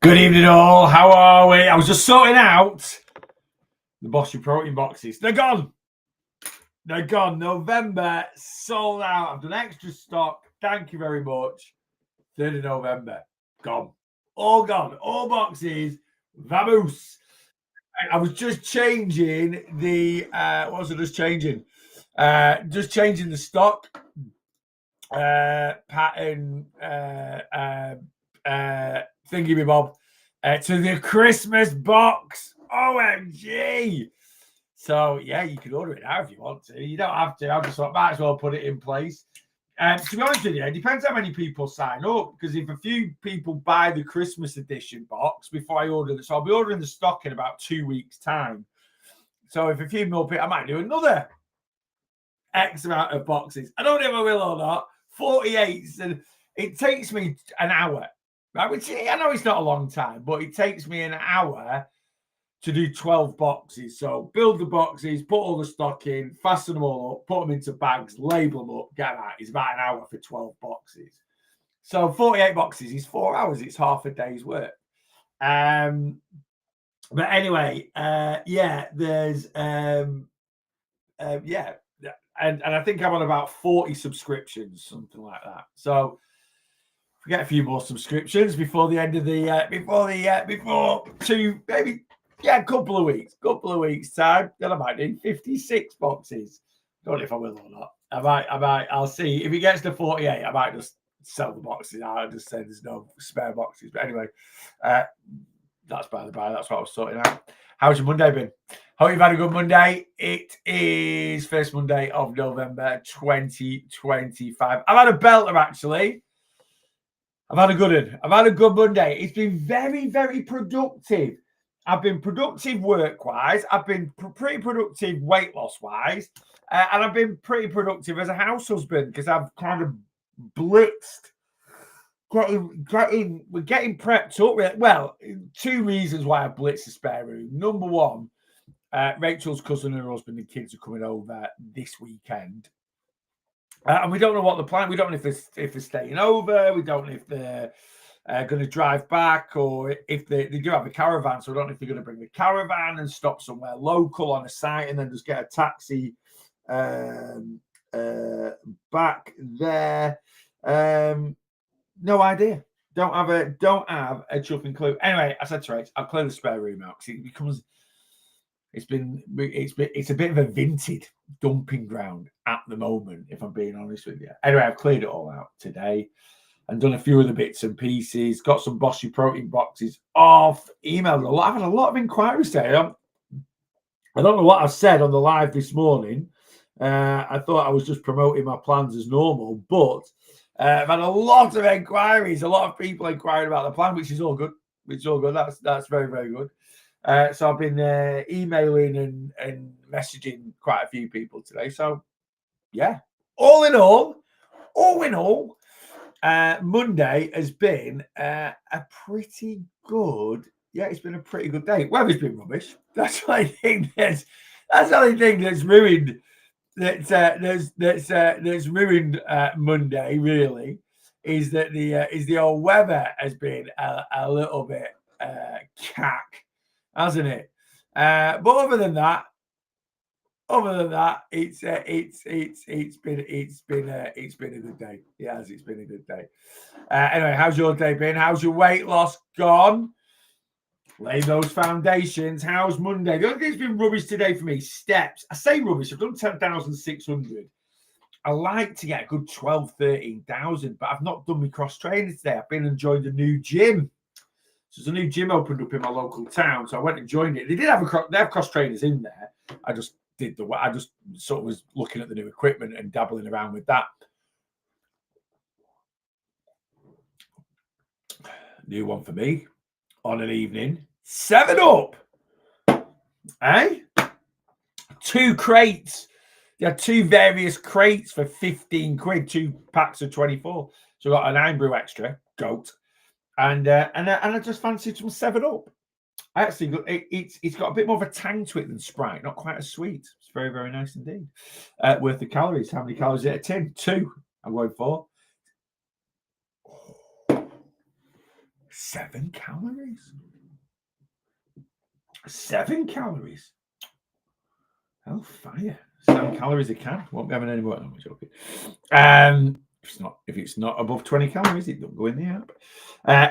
Good evening, all. How are we? I was just sorting out the Bossy Protein boxes. They're gone. They're gone. November sold out. I've done extra stock. Thank you very much. 3rd of November. Gone. All gone. All boxes. Vamoose. I was just changing the what was I just changing? Just changing the stock pattern thingy me bob to the Christmas box. OMG. So yeah, you can order it now if you want to. You don't have to. I just thought might as well put it in place. To be honest with you, it depends how many people sign up. Because if a few people buy the Christmas edition box before I order this, I'll be ordering the stock in about 2 weeks' time. So if a few more people, I might do another X amount of boxes. I don't know if I will or not. 48, and it takes me an hour. Right? Which I know it's not a long time, but it takes me an hour to do 12 boxes. So build the boxes, put all the stock in, fasten them all up, put them into bags, label them up, get them out. It's about an hour for 12 boxes. So 48 boxes is 4 hours. It's half a day's work. But anyway, yeah, there's yeah. And I think I'm on about 40 subscriptions, something like that. So if we get a few more subscriptions before the end of the before maybe a couple of weeks time, then I might do 56 boxes. Don't know if I will or not. I might. I'll see. If it gets to 48, I might just sell the boxes. I'll just say there's no spare boxes. But anyway, that's by the by. That's what I was sorting out. How's your Monday been? Hope you've had a good Monday. It is first Monday of November 2025. I've had a belter, actually. I've had a good one. I've had a good Monday. It's been very, very productive. I've been productive work-wise. I've been pretty productive weight loss-wise. And I've been pretty productive as a house husband because I've kind of blitzed. We're getting prepped up. Well, 2 reasons why I blitzed the spare room. Number one, Rachel's cousin and her husband and kids are coming over this weekend. And we don't know what the plan. We don't know if they're staying over. We don't know if they're going to drive back or if they do have a caravan. So we don't know if they're going to bring the caravan and stop somewhere local on a site and then just get a taxi back there. No idea. Don't have a chuffing clue. Anyway, I said to Rach, I'll clear the spare room out because it becomes. It's a bit of a vintage dumping ground at the moment, if I'm being honest with you. Anyway, I've cleared it all out today and done a few other bits and pieces. Got some Bossy Protein boxes off. Emailed a lot. I've had a lot of inquiries today. I don't know what I said on the live this morning. I thought I was just promoting my plans as normal, but I've had a lot of inquiries. A lot of people inquiring about the plan, which is all good. That's very, very good. So I've been emailing and messaging quite a few people today. So yeah, all in all, Monday has been a pretty good. Yeah, it's been a pretty good day. Weather's been rubbish. That's the only thing that's ruined. That's ruined Monday. Really, is that the old weather has been a little bit cack, hasn't it? But other than that, it's been a good day. Yes, it's been a good day. Anyway, how's your day been? How's your weight loss gone? Lay those foundations. How's Monday? The only thing that's been rubbish today for me, steps. I say rubbish. I've done 10,600. I like to get a good 12, 13,000, but I've not done my cross training today. I've been and joined a new gym. So there's a new gym opened up in my local town. So I went and joined it. They have cross trainers in there. I just sort of was looking at the new equipment and dabbling around with that. New one for me on an evening. 7-Up. Eh? 2 crates. They had 2 various crates for 15 quid, 2 packs of 24. So I got an Iron Brew Extra, goat. And I just fancied some 7-Up. I actually it's got a bit more of a tang to it than Sprite, not quite as sweet. It's very, very nice indeed. Worth the calories. How many calories is it a tin? 2. I'm going for 7 calories. 7 calories. Hell fire. 7 calories a can. Won't be having any more. No, I'm joking. If it's not above 20 calories, it don't go in the app.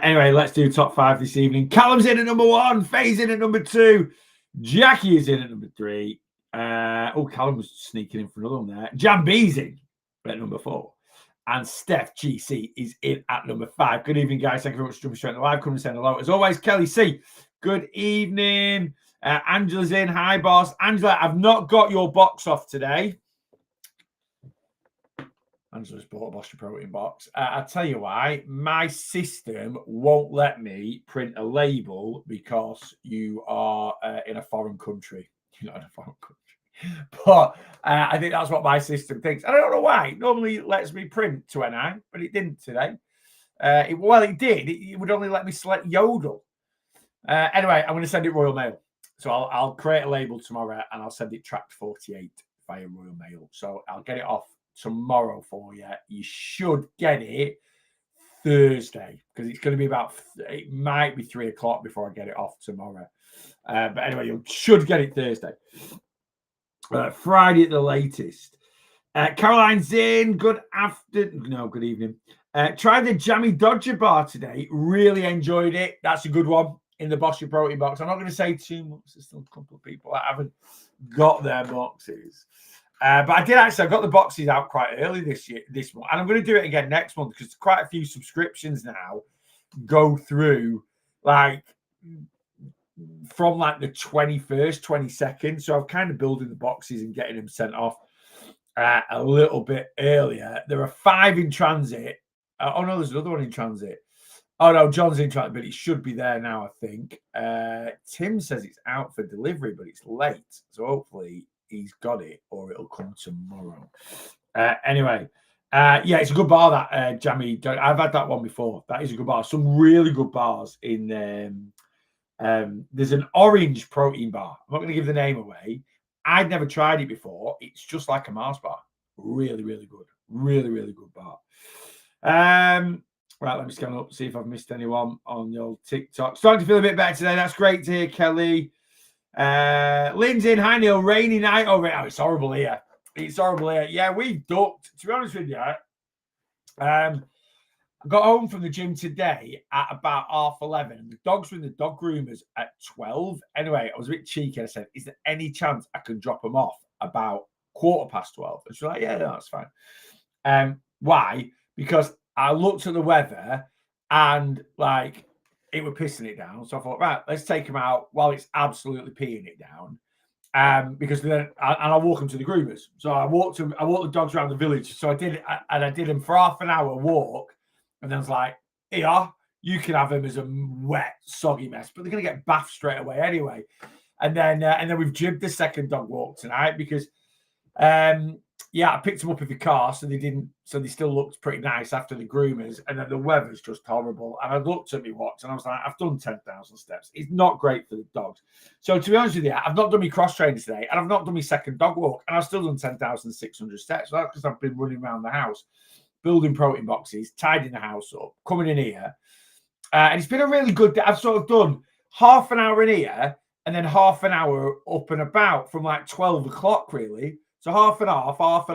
Anyway, let's do top 5 this evening. Callum's in at number 1. Faye's in at number 2. Jackie is in at number 3. Callum was sneaking in for another one there. Jambi's in at number 4. And Steph GC is in at number 5. Good evening, guys. Thank you very much for jumping straight in the live. Come and say hello. As always, Kelly C. Good evening. Angela's in. Hi, boss. Angela, I've not got your box off today. Angela's bought a Boston Protein box. I'll tell you why. My system won't let me print a label because you are in a foreign country. You're not in a foreign country. But I think that's what my system thinks. I don't know why. It normally lets me print to NI, but it didn't today. It did. It would only let me select Yodel. Anyway, I'm going to send it Royal Mail. So I'll create a label tomorrow and I'll send it tracked 48 via Royal Mail. So I'll get it off tomorrow for you. You should get it Thursday because it's going to be it might be 3 o'clock before I get it off tomorrow. But anyway, you should get it Thursday. Friday at the latest. Caroline's in. Good evening. Tried the Jammy Dodger bar today. Really enjoyed it. That's a good one in the Boston Protein box. I'm not going to say too much. There's still a couple of people that haven't got their boxes. But I did actually. I got the boxes out quite early this month. And I'm going to do it again next month because quite a few subscriptions now go through from the 21st, 22nd. So I'm kind of building the boxes and getting them sent off a little bit earlier. There are 5 in transit. There's another one in transit. Oh, no, John's in transit, but it should be there now, I think. Tim says it's out for delivery, but it's late. So hopefully he's got it or it'll come tomorrow. Anyway, it's a good bar, that Jammy. I've had that one before. That is a good bar. Some really good bars in there's an orange protein bar. I'm not going to give the name away. I'd never tried it before. It's just like a Mars bar. Really, really good. Really, really good bar. Right, let me scan up, see if I've missed anyone on the old TikTok. Starting to feel a bit better today. That's great to hear, Kelly. Lynn's in. Hi, Neil. Rainy night over. Oh, it's horrible here. It's horrible here. Yeah, we've ducked. To be honest with you, I got home from the gym today at about 11:30, and the dogs were in the dog groomers at 12. Anyway, I was a bit cheeky. I said, is there any chance I can drop them off about 12:15? And she's like, yeah, no, that's fine. Why? Because I looked at the weather and it were pissing it down. So I thought, right, let's take them out while it's absolutely peeing it down. Because then I'll walk them to the groomers. So I walked the dogs around the village. So I did them for half an hour walk. And then I was like, here, you can have them as a wet, soggy mess, but they're going to get bathed straight away anyway. And then we've jibbed the second dog walk tonight because, I picked them up in the car, so they still looked pretty nice after the groomers. And then the weather's just horrible. And I looked at my watch and I was like, I've done 10,000 steps. It's not great for the dogs. So to be honest with you, I've not done my cross training today and I've not done my second dog walk. And I've still done 10,600 steps. That's because I've been running around the house, building protein boxes, tidying the house up, coming in here. And it's been a really good day. I've sort of done half an hour in here and then half an hour up and about from 12 o'clock, really. So half and half, up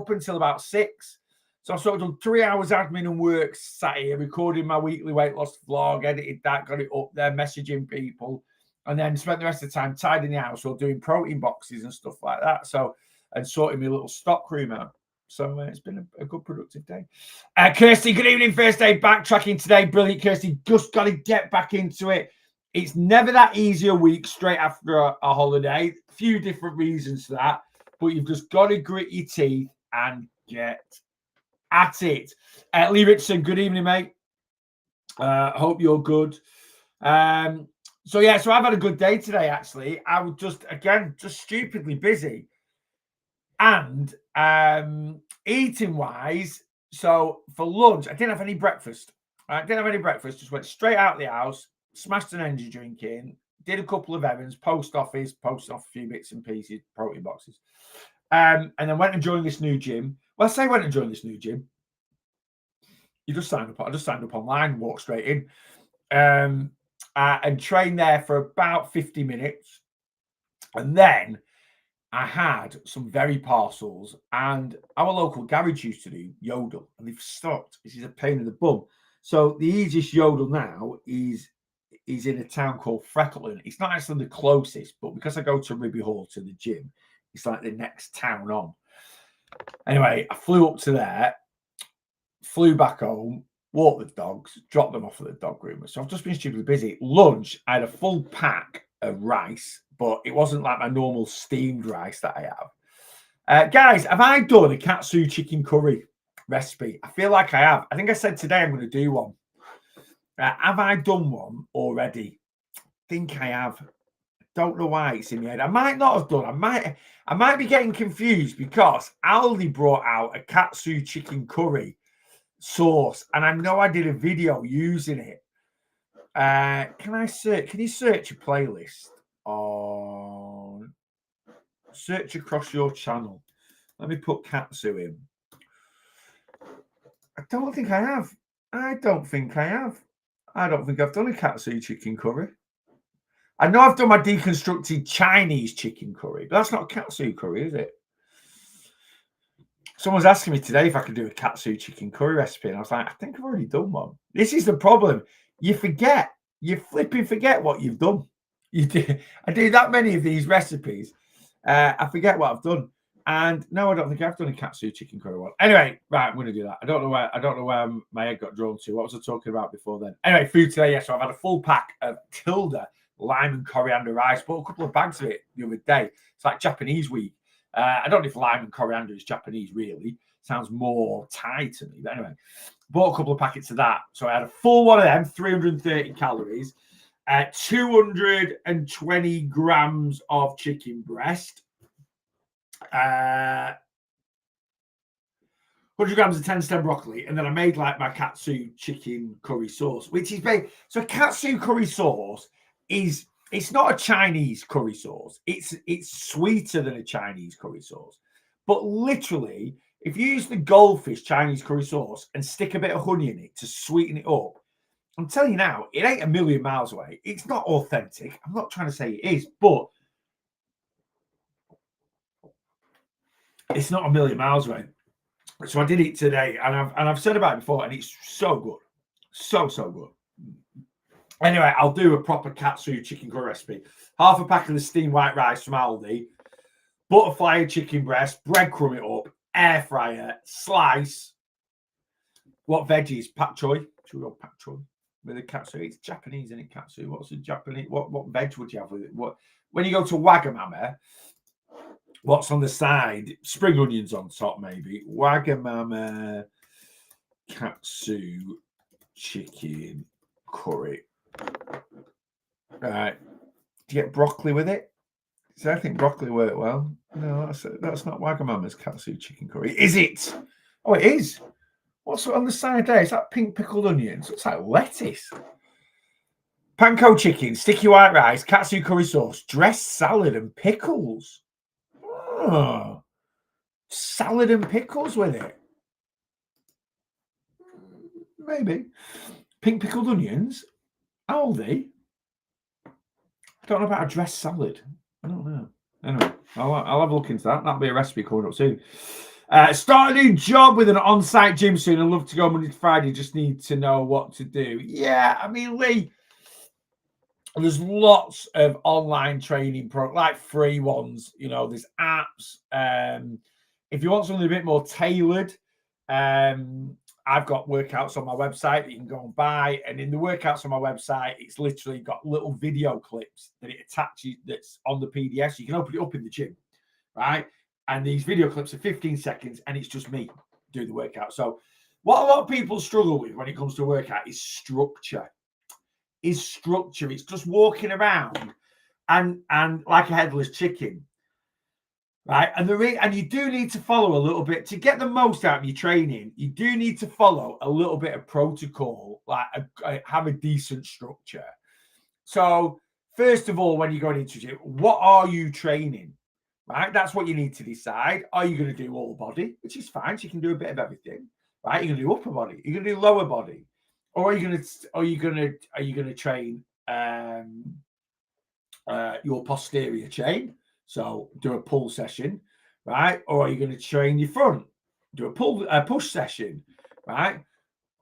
until about 6. So I've sort of done 3 hours admin and work, sat here, recording my weekly weight loss vlog, edited that, got it up there, messaging people, and then spent the rest of the time tidying the house or doing protein boxes and stuff like that. So, and sorting my little stock room out. So it's been a good productive day. Kirsty, good evening. First day backtracking today. Brilliant, Kirsty. Just got to get back into it. It's never that easy a week straight after a holiday. A few different reasons for that. But you've just got to grit your teeth and get at it. Lee Richardson, good evening, mate. Hope you're good. So I've had a good day today, actually. I was just stupidly busy. And eating-wise, so for lunch, I didn't have any breakfast. Just went straight out of the house, smashed an energy drink in, did a couple of errands, posted off a few bits and pieces, protein boxes, and then went and joined this new gym. Well, I say went and joined this new gym. You just sign up. I just signed up online, walked straight in, and trained there for about 50 minutes. And then I had some very parcels, and our local garage used to do yodel, and they've stopped. This is a pain in the bum. So the easiest yodel now is in a town called Freckleton. It's not actually the closest, but because I go to Ribby Hall to the gym, it's like the next town on. Anyway, I flew up to there, flew back home, walked the dogs, dropped them off at the dog groomer. So I've just been stupidly busy. Lunch, I had a full pack of rice, but it wasn't like my normal steamed rice that I have. Guys, have I done a katsu chicken curry recipe? I feel like I have. I think I said today I'm going to do one. Have I done one already? I think I have. Don't know why it's in my head. I might not have done. I might be getting confused because Aldi brought out a katsu chicken curry sauce, and I know I did a video using it. Can you search a playlist on search across your channel? Let me put katsu in. I don't think I have. I don't think I've done a katsu chicken curry. I know I've done my deconstructed Chinese chicken curry, but that's not a katsu curry, is it? Someone's asking me today if I could do a katsu chicken curry recipe, and I was like, I think I've already done one. This is the problem. You forget. You flipping forget what you've done. I do that many of these recipes. I forget what I've done. And no, I don't think I've done a katsu chicken curry one. Anyway, right, I'm going to do that. I don't know where my head got drawn to. What was I talking about before then? Anyway, food today. Yeah, so I've had a full pack of Tilda lime and coriander rice. Bought a couple of bags of it the other day. It's like Japanese week. I don't know if lime and coriander is Japanese, really. Sounds more Thai to me. But anyway, bought a couple of packets of that. So I had a full one of them, 330 calories, 220 grams of chicken breast, 100 grams of 10-stem broccoli, and then I made like my katsu chicken curry sauce, which is so katsu curry sauce is, it's not a Chinese curry sauce. It's sweeter than a Chinese curry sauce. But literally, if you use the Goldfish Chinese curry sauce and stick a bit of honey in it to sweeten it up, I'm telling you now, it ain't a million miles away. It's not authentic. I'm not trying to say it is, but it's not a million miles away. So I did it today, and I've said about it before, and it's so good. So good. Anyway, I'll do a proper katsu chicken curry recipe. Half a pack of the steamed white rice from Aldi, butterfly chicken breast, breadcrumb it up, air fryer, slice. What veggies? Pak choy. Should we go pak choy with a katsu? It's Japanese, isn't it? Katsu. What's the Japanese? What veg would you have with it? What when you go to Wagamama? What's on the side? Spring onions on top, maybe. Wagamama katsu chicken curry. Right. Do you get broccoli with it? So I think broccoli worked well. No, that's not Wagamama's katsu chicken curry. Is it? Oh, it is. What's on the side there? Is that pink pickled onions? It's like lettuce. Panko chicken, sticky white rice, katsu curry sauce, dressed salad and pickles. Oh, salad and pickles with it. Maybe. Pink pickled onions. Aldi. I don't know about a dressed salad. I don't know. Anyway, I'll have a look into that. That'll be a recipe coming up soon. Start a new job with an on-site gym soon. I'd love to go Monday to Friday. Just need to know what to do. Yeah, I mean, Lee, there's lots of online training like free ones. You know, there's apps. If you want something a bit more tailored, I've got workouts on my website that you can go and buy. And in the workouts on my website, it's literally got little video clips that it attaches that's on the PDF. So you can open it up in the gym, right? And these video clips are 15 seconds and it's just me doing the workout. So what a lot of people struggle with when it comes to workout is structure. It's just walking around and like a headless chicken. Right. And you do need to follow a little bit to get the most out of your training. You do need to follow a little bit of protocol, like have a decent structure. So, first of all, when you're going into gym, what are you training? Right. That's what you need to decide. Are you going to do all body, which is fine. So you can do a bit of everything. right? You're gonna do upper body, you're gonna do lower body, or are you gonna train your posterior chain? So do a pull session, right? Or are you going to train your front? Do a push session, right?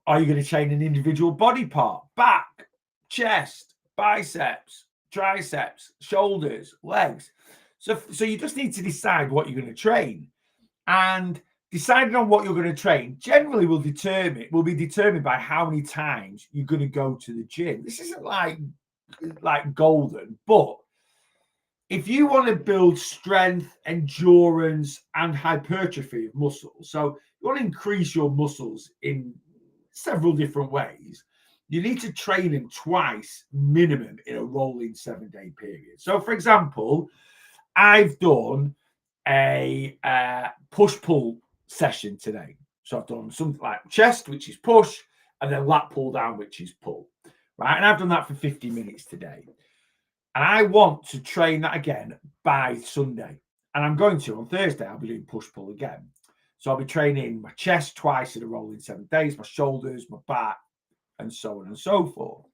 Are you going to train an individual body part? Back, chest, biceps, triceps, shoulders, legs. So you just need to decide what you're going to train. And deciding on what you're going to train generally will be determined by how many times you're going to go to the gym. This isn't like golden, but if you want to build strength, endurance, and hypertrophy of muscles, so you want to increase your muscles in several different ways, you need to train them twice minimum in a rolling 7-day period. So, for example, I've done a push-pull session today. So I've done something like chest, which is push, and then lat pull down, which is pull, right? And I've done that for 50 minutes today. And I want to train that again by Sunday. And I'm going to on Thursday, I'll be doing push-pull again. So I'll be training my chest twice in a row in 7 days, my shoulders, my back, and so on and so forth.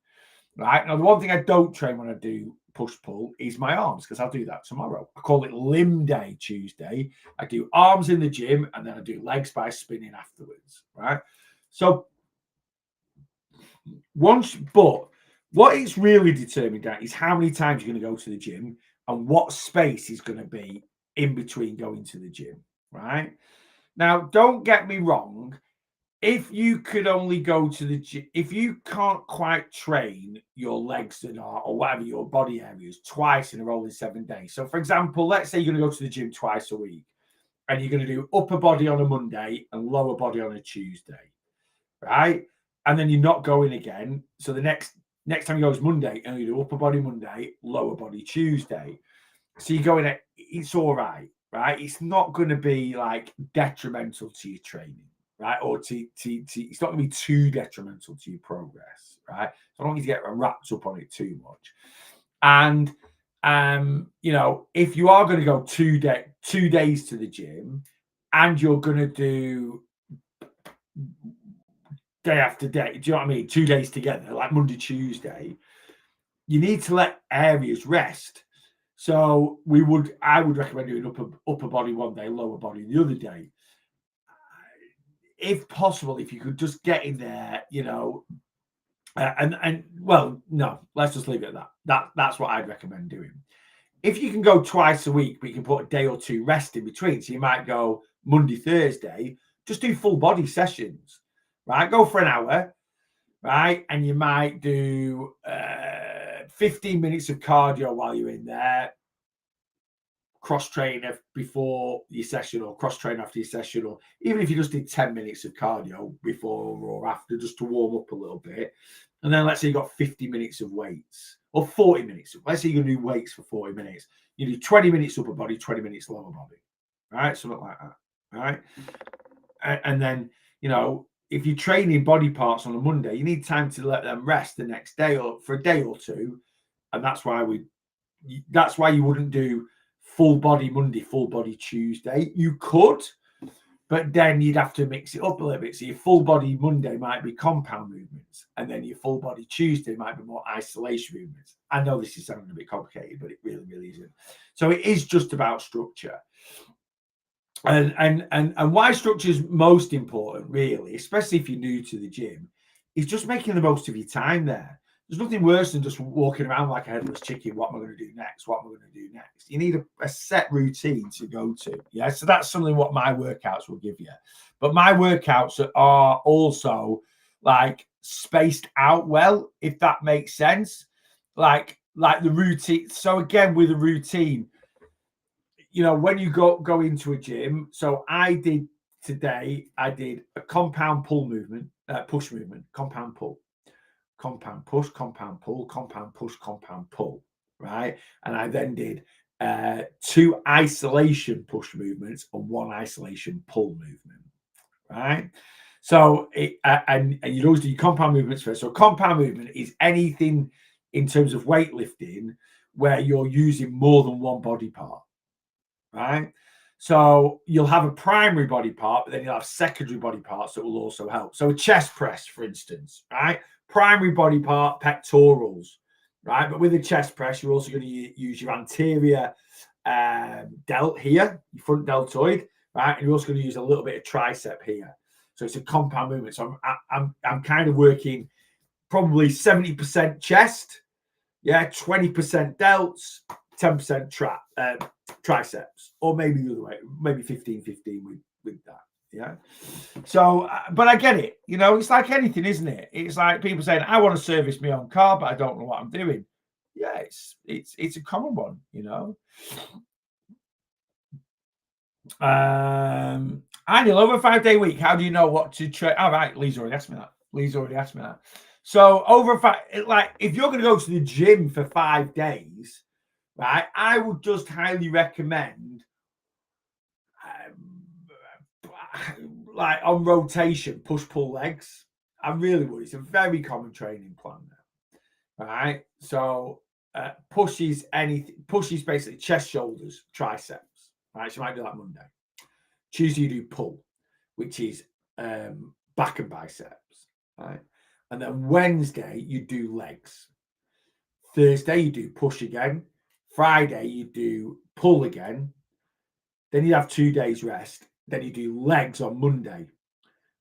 Right. Now, the one thing I don't train when I do push-pull is my arms, because I'll do that tomorrow. I call it limb day Tuesday. I do arms in the gym, and then I do legs by spinning afterwards. Right. So what it's really determined at is how many times you're going to go to the gym and what space is going to be in between going to the gym, right? Now, don't get me wrong. If you could only go to the gym, if you can't quite train your legs or whatever your body areas twice in a row in 7 days. So, for example, let's say you're going to go to the gym twice a week and you're going to do upper body on a Monday and lower body on a Tuesday, right? And then you're not going again. So the next time you go is Monday, and you do upper body Monday, lower body Tuesday. So you're going at, it's all right, right? It's not going to be like detrimental to your training, right? Or it's not going to be too detrimental to your progress, right? So I don't want you to get wrapped up on it too much. And if you are going to go 2 days to the gym, and you're going to do day after day, do you know what I mean? 2 days together, like Monday, Tuesday, you need to let areas rest. So I would recommend doing upper body one day, lower body the other day. If possible, if you could just get in there, no, let's just leave it at that. That's what I'd recommend doing. If you can go twice a week, but you can put a day or two rest in between, so you might go Monday, Thursday, just do full body sessions, right? Go for an hour, right? And you might do 15 minutes of cardio while you're in there, cross trainer before your session or cross train after your session, or even if you just did 10 minutes of cardio before or after, just to warm up a little bit. And then let's say you got 50 minutes of weights or 40 minutes. Let's say you're going to do weights for 40 minutes. You do 20 minutes upper body, 20 minutes lower body, right? Something like that, right? And then, if you're training body parts on a Monday, you need time to let them rest the next day or for a day or two. And that's why you wouldn't do full body Monday, full body Tuesday. You could, but then you'd have to mix it up a little bit. So your full body Monday might be compound movements, and then your full body Tuesday might be more isolation movements. I know this is sounding a bit complicated, but it really, really isn't. So it is just about structure. And why structure is most important, really, especially if you're new to the gym, is just making the most of your time there. There's nothing worse than just walking around like a headless chicken. What am I going to do next? What am I going to do next? You need a set routine to go to. Yeah. So that's something what my workouts will give you. But my workouts are also like spaced out well, if that makes sense. Like the routine. So again, with a routine, when you go into a gym. So today I did a compound pull movement, push movement, compound pull. Compound push, compound pull, compound push, compound pull, right? And I then did 2 isolation push movements and 1 isolation pull movement, right? So and you'd always do your compound movements first. So compound movement is anything in terms of weightlifting where you're using more than one body part, right? So you'll have a primary body part, but then you'll have secondary body parts that will also help. So a chest press, for instance, right? Primary body part, pectorals, right? But with a chest press, you're also going to use your anterior delt here, your front deltoid, right? And you're also going to use a little bit of tricep here. So it's a compound movement. So I'm kind of working probably 70% chest, 20% delts, 10% triceps, or maybe the other way, maybe 15-15 with that. Yeah. So, but I get it. It's like anything, isn't it? It's like people saying, I want to service my own car, but I don't know what I'm doing. Yeah, it's a common one, Annual over a 5-day week. How do you know what to train? All right, Lee's already asked me that. So over if you're going to go to the gym for 5 days, right, I would just highly recommend like on rotation, push-pull legs. I really would. It's a very common training plan now. Right. So pushes basically chest, shoulders, triceps. Right. So you might do that Monday. Tuesday you do pull, which is back and biceps. Right. And then Wednesday you do legs. Thursday you do push again. Friday you do pull again. Then you have 2 days rest. Then you do legs on Monday.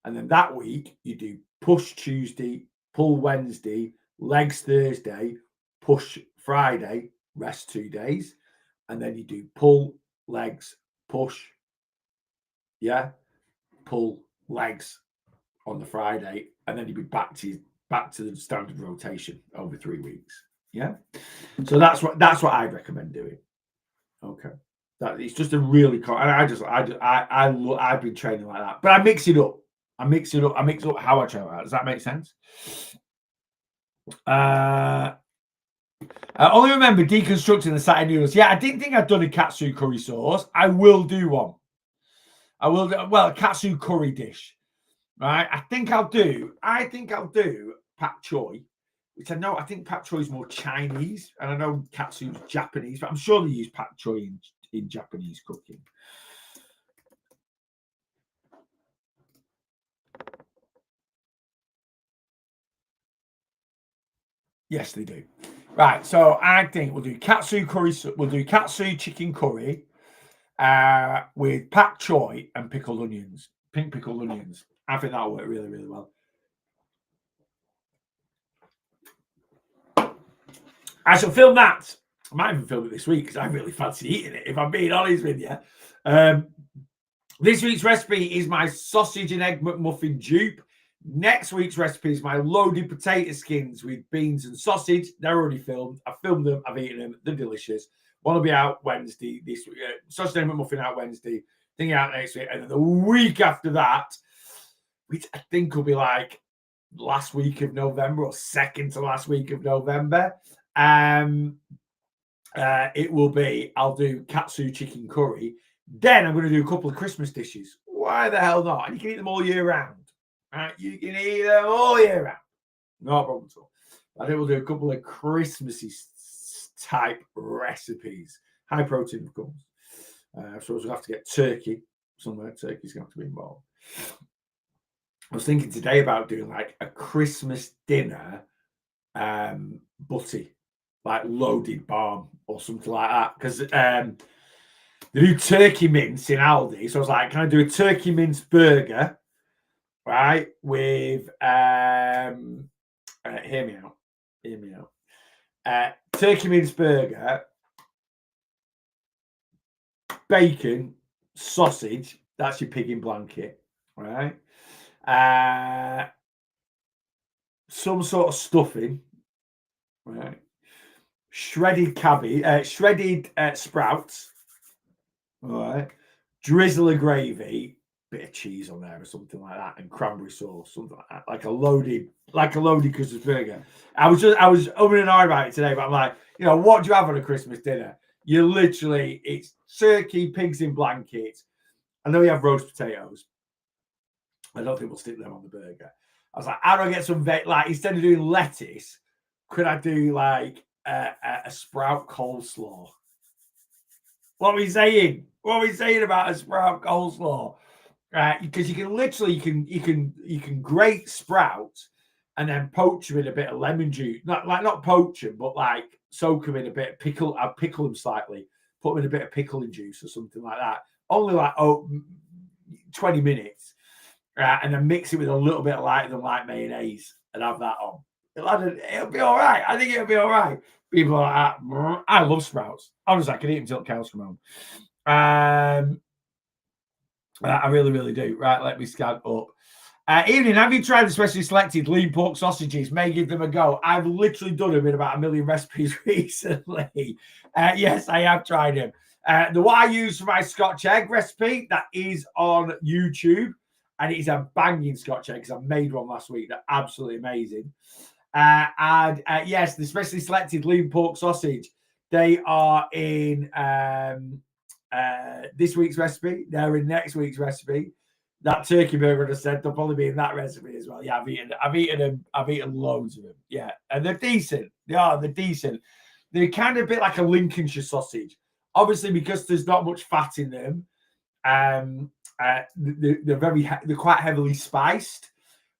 And then that week you do push Tuesday, pull Wednesday, legs Thursday, push Friday, rest 2 days. And then you do pull, legs, push. Yeah. Pull, legs on the Friday. And then you'll be back to the standard rotation over 3 weeks. Yeah. So that's what I'd recommend doing. Okay. That it's just a really I've been training like that, but I mix it up. I mix up how I train. Does that make sense? I only remember deconstructing the satay noodles. Yeah, I didn't think I'd done a katsu curry sauce. I will do one. A katsu curry dish. Right? I think I'll do pak choi, which I think pak choi is more Chinese, and I know katsu's Japanese, but I'm sure they use pak choi in Japanese cooking. Yes, they do. Right, so I think we'll do katsu curry. We'll do katsu chicken curry with pak choi and pickled onions, pink pickled onions. I think that'll work really, really well. I shall film that. I might even film it this week because I really fancy eating it, if I'm being honest with you. This week's recipe is my sausage and egg McMuffin dupe. Next week's recipe is my loaded potato skins with beans and sausage. They're already filmed. I've filmed them. I've eaten them. They're delicious. One will be out Wednesday this week. Sausage and egg McMuffin out Wednesday. Thing out next week. And then the week after that, which I think will be like last week of November or second to last week of November, it will be, I'll do katsu chicken curry. Then I'm going to do a couple of Christmas dishes. Why the hell not? And you can eat them all year round. Right? You can eat them all year round. No problem at all. I think we'll do a couple of Christmassy type recipes. High protein, of course. So we'll have to get turkey somewhere. Turkey's going to have to be involved. I was thinking today about doing like a Christmas dinner butty, like loaded barm or something like that. Because they do turkey mince in Aldi. So I was like, can I do a turkey mince burger, right? With hear me out. Turkey mince burger, bacon, sausage. That's your pig in blanket, right? Some sort of stuffing, right? Shredded cabbage, shredded sprouts, all right? Drizzle of gravy, bit of cheese on there or something like that, and cranberry sauce, something like that, like a loaded Christmas burger. I was umming and ahhing about it today, but I'm like, what do you have on a Christmas dinner? It's turkey, pigs in blankets. I know you have roast potatoes. I don't think we'll stick them on the burger. I was like, how do I get some like instead of doing lettuce, could I do like a sprout coleslaw? What are we saying? What are we saying about a sprout coleslaw? Because you can literally you can grate sprouts and then poach them in a bit of lemon juice. Not poach them, but like soak them in a bit of pickle. I'll pickle them slightly, put them in a bit of pickling juice or something like that. Only like 20 minutes, and then mix it with a little bit of lighter than light mayonnaise and have that on. It'll be all right. I think it'll be all right. People are like, I love sprouts. Honestly, I can eat them till the cows come home. I really, really do. Right, let me scan up. Evening, have you tried the specially selected lean pork sausages? May give them a go. I've literally done them in about 1 million recipes recently. Yes, I have tried them. The one I use for my Scotch egg recipe, that is on YouTube. And it is a banging Scotch egg because I made one last week. They're absolutely amazing. Yes, the specially selected lean pork sausage. They are in this week's recipe. They're in next week's recipe. That turkey burger I said they'll probably be in that recipe as well. Yeah, I've eaten loads of them. Yeah, and they're decent. They're decent. They're kind of a bit like a Lincolnshire sausage. Obviously, because there's not much fat in them, they're quite heavily spiced,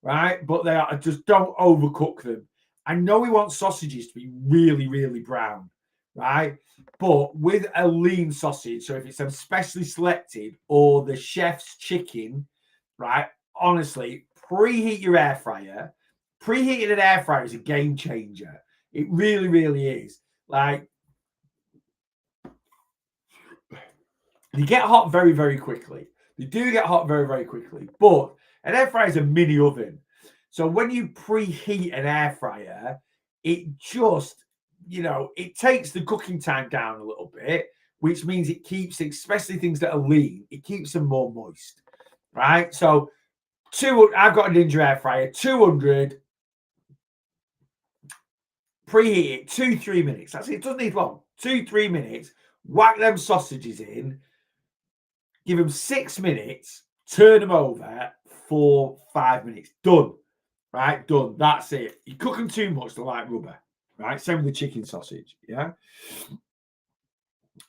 right? But they are just don't overcook them. I know we want sausages to be really, really brown, right? But with a lean sausage, so if it's specially selected or the chef's chicken, right? Honestly, preheat your air fryer. Preheating an air fryer is a game changer. It really, really is. Like, they get hot very, very quickly. They do get hot very, very quickly. But an air fryer is a mini oven. So when you preheat an air fryer, it just, it takes the cooking time down a little bit, which means it keeps, especially things that are lean, it keeps them more moist, right? So I've got a Ninja air fryer, 200, preheat it 2-3 minutes. That's it. It doesn't need long. 2-3 minutes. Whack them sausages in. Give them 6 minutes. Turn them over 4-5 minutes. Done. Right? Done. That's it. You cook them too much, they're like rubber. Right? Same with the chicken sausage. Yeah.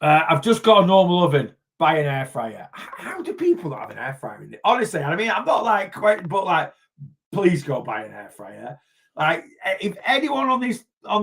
I've just got a normal oven. Buy an air fryer. How do people not have an air fryer in it? Honestly, I mean, I'm not like, but like, please go buy an air fryer. Like, if anyone on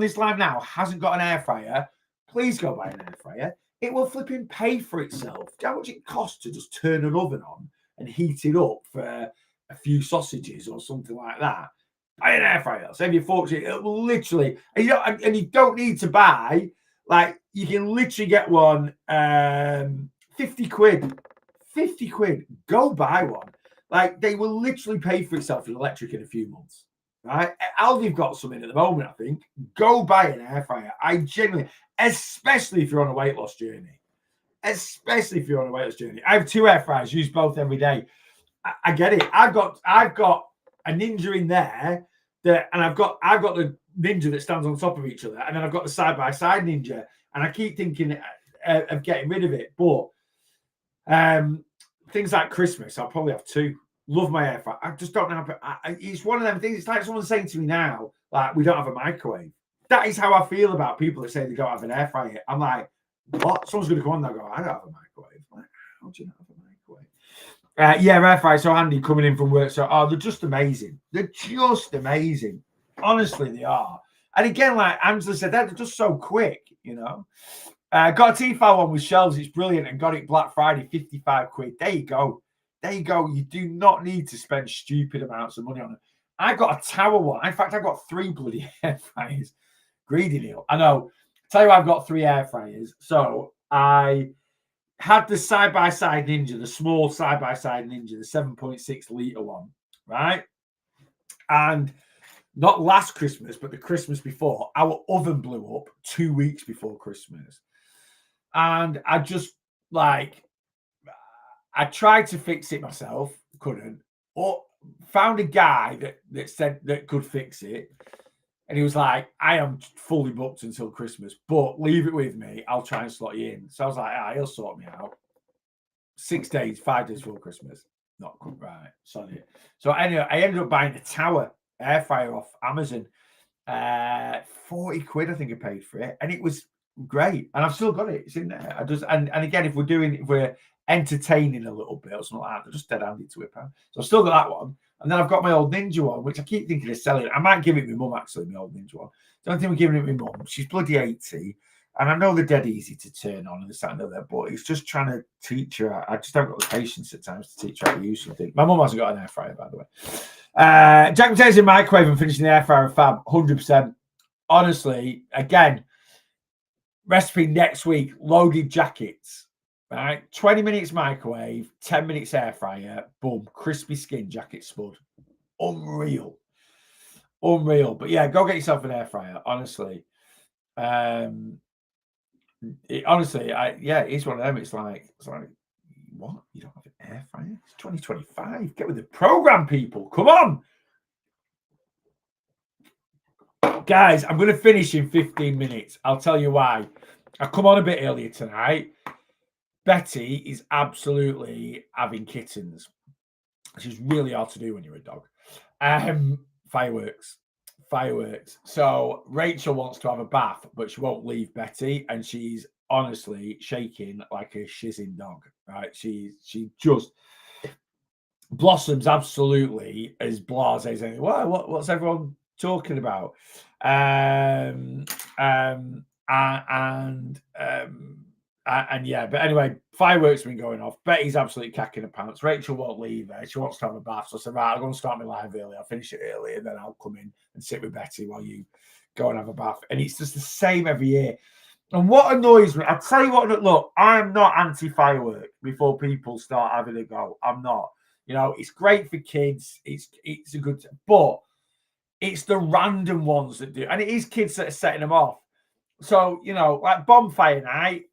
this live now hasn't got an air fryer, please go buy an air fryer. It will flipping pay for itself. Do you know how much it costs to just turn an oven on and heat it up for a few sausages or something like that? Buy an air fryer. Save your fortune. It will literally, and you don't need to buy. Like, you can literally get one 50 quid. 50 quid. Go buy one. Like, they will literally pay for itself in electric in a few months. Right? Aldi've got something at the moment, I think. Go buy an air fryer. I genuinely, especially if you're on a weight loss journey. Especially if you're on a weight loss journey. I have 2 air fryers, use both every day. I get it. I've got a Ninja in there and I've got the Ninja that stands on top of each other, and then I've got the side-by-side Ninja, and I keep thinking of getting rid of it. But things like Christmas, I'll probably have 2. Love my air fryer. I just don't know. It's one of them things. It's like someone saying to me now, like, we don't have a microwave. That is how I feel about people that say they don't have an air fryer. I'm like, what? Someone's going to come on and go, I don't have a microwave. I'm like, how do you not have a microwave? Yeah, air fryer so handy coming in from work. So, they're just amazing. They're just amazing. Honestly, they are. And again, like Angela said, they're just so quick, Got a Tefal one with shells. It's brilliant, and got it Black Friday, 55 quid. There you go. There you go. You do not need to spend stupid amounts of money on it. I got a tower one. In fact, I got 3 bloody air fryers. Greedy Neil. I know. Tell you, I've got 3 air fryers. So I had the side-by-side Ninja, the small side-by-side Ninja, the 7.6 litre one, right? And not last Christmas, but the Christmas before, our oven blew up 2 weeks before Christmas. And I just, I tried to fix it myself, couldn't, or found a guy that said that could fix it. And he was like, I am fully booked until Christmas, but leave it with me. I'll try and slot you in. So I was like, he'll sort me out. 6 days, 5 days before Christmas. Not good, right? Sorry. So anyway, I ended up buying a Tower air fryer off Amazon. 40 quid, I think I paid for it. And it was great. And I've still got it. It's in there. And again, if we're entertaining a little bit or something like that, they're just dead handy to whip out. So I've still got that one. And then I've got my old Ninja one, which I keep thinking of selling. I might give it my mum, actually, my old Ninja one. Don't think we're giving it my mum. She's bloody 80. And I know they're dead easy to turn on and this, that, and the other, but it's just trying to teach her. I just haven't got the patience at times to teach her how to use something. My mum hasn't got an air fryer, by the way. Jack potatoes in microwave and finishing the air fryer and fab, 100%. Honestly, again, recipe next week, loaded jackets. Right, 20 minutes microwave, 10 minutes air fryer, boom, crispy skin jacket spud. Unreal. But yeah, go get yourself an air fryer, honestly. It's one of them. It's like, what? You don't have an air fryer? It's 2025. Get with the program, people. Come on. Guys, I'm going to finish in 15 minutes. I'll tell you why. I come on a bit earlier tonight. Betty is absolutely having kittens, which is really hard to do when you're a dog. Fireworks. So Rachel wants to have a bath, but she won't leave Betty, and she's honestly shaking like a shizzing dog. Right? She just Blossom's absolutely as blasé as anything. What's everyone talking about? And yeah, but anyway, fireworks have been going off. Betty's absolutely cacking her pants. Rachel won't leave her. She wants to have a bath. So I said, right, I'm going to start my live early. I'll finish it early, and then I'll come in and sit with Betty while you go and have a bath. And it's just the same every year. And what annoys me, I'll tell you what, look, I'm not anti-firework before people start having a go. I'm not. You know, it's great for kids. It's a good, but it's the random ones that do. And it is kids that are setting them off. So, you know, like bonfire night,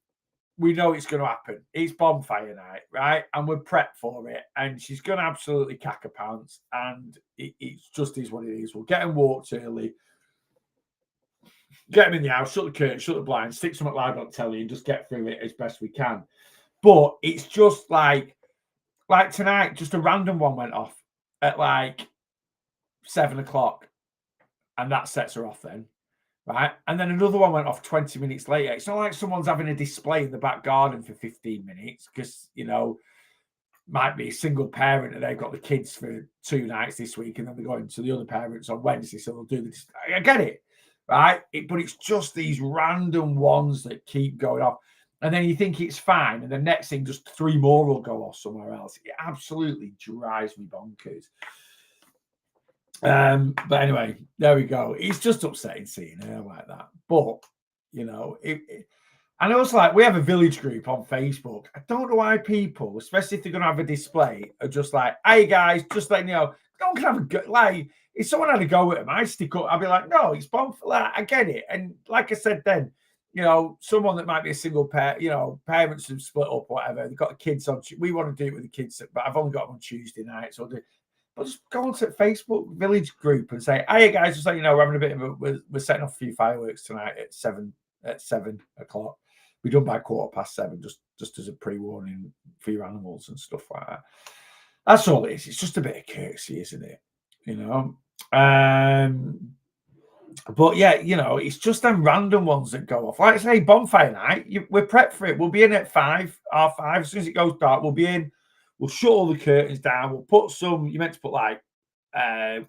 we know it's going to happen. It's bonfire night, right? And we're prepped for it. And she's going to absolutely cack her pants. And it just is what it is. We'll get them walked early. Get them in the house, shut the curtain, shut the blinds, stick something live on telly and just get through it as best we can. But it's just like tonight, just a random one went off at like 7 o'clock. And that sets her off then. Right. And then another one went off 20 minutes later. It's not like someone's having a display in the back garden for 15 minutes because, you know, might be a single parent and they've got the kids for 2 nights this week and then they're going to the other parents on Wednesday. So they'll do the display. I get it. Right. But it's just these random ones that keep going off. And then you think it's fine. And the next thing, just 3 more will go off somewhere else. It absolutely drives me bonkers. But anyway, there we go. It's just upsetting seeing her like that. But you know, and also like we have a village group on Facebook. I don't know why people, especially if they're gonna have a display, are just like, hey guys, just letting you know, don't have a go. Like if someone had a go at them, I'd stick up, I'd be like, no, it's bonfire. Like, I get it. And like I said then, you know, someone that might be a single parent, you know, parents have split up, whatever, they've got kids on, we want to do it with the kids, but I've only got them on Tuesday night, so I'll do. But just go onto the Facebook village group and say, hey guys, just let you know we're having a bit of we're setting off a few fireworks tonight at 7 o'clock. We're done by 7:15, just as a pre-warning for your animals and stuff like that. That's all it is. It's just a bit of courtesy, isn't it? You know. But yeah, you know, it's just them random ones that go off. Like I say, bonfire night, we're prepped for it. We'll be in at 5:30. As soon as it goes dark, we'll be in. We'll shut all the curtains down. We'll put some, you meant to put like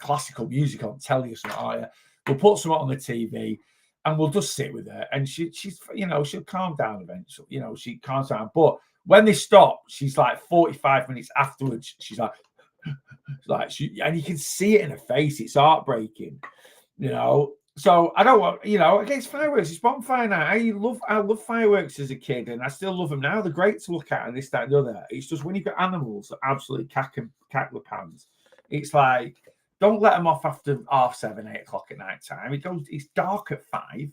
classical music on telly or something, aren't you? We'll put some on the TV and we'll just sit with her. And she's, you know, she'll calm down eventually. You know, she calms down. But when they stop, she's like 45 minutes afterwards, she's like, and you can see it in her face. It's heartbreaking, you know. So I don't want, you know, against fireworks, it's bonfire night. I love fireworks as a kid, and I still love them now. They're great to look at, and this, that, and the other. It's just when you've got animals that absolutely cack the pants, it's like, don't let them off after 7:30, 8 o'clock at night time. It's dark at 5,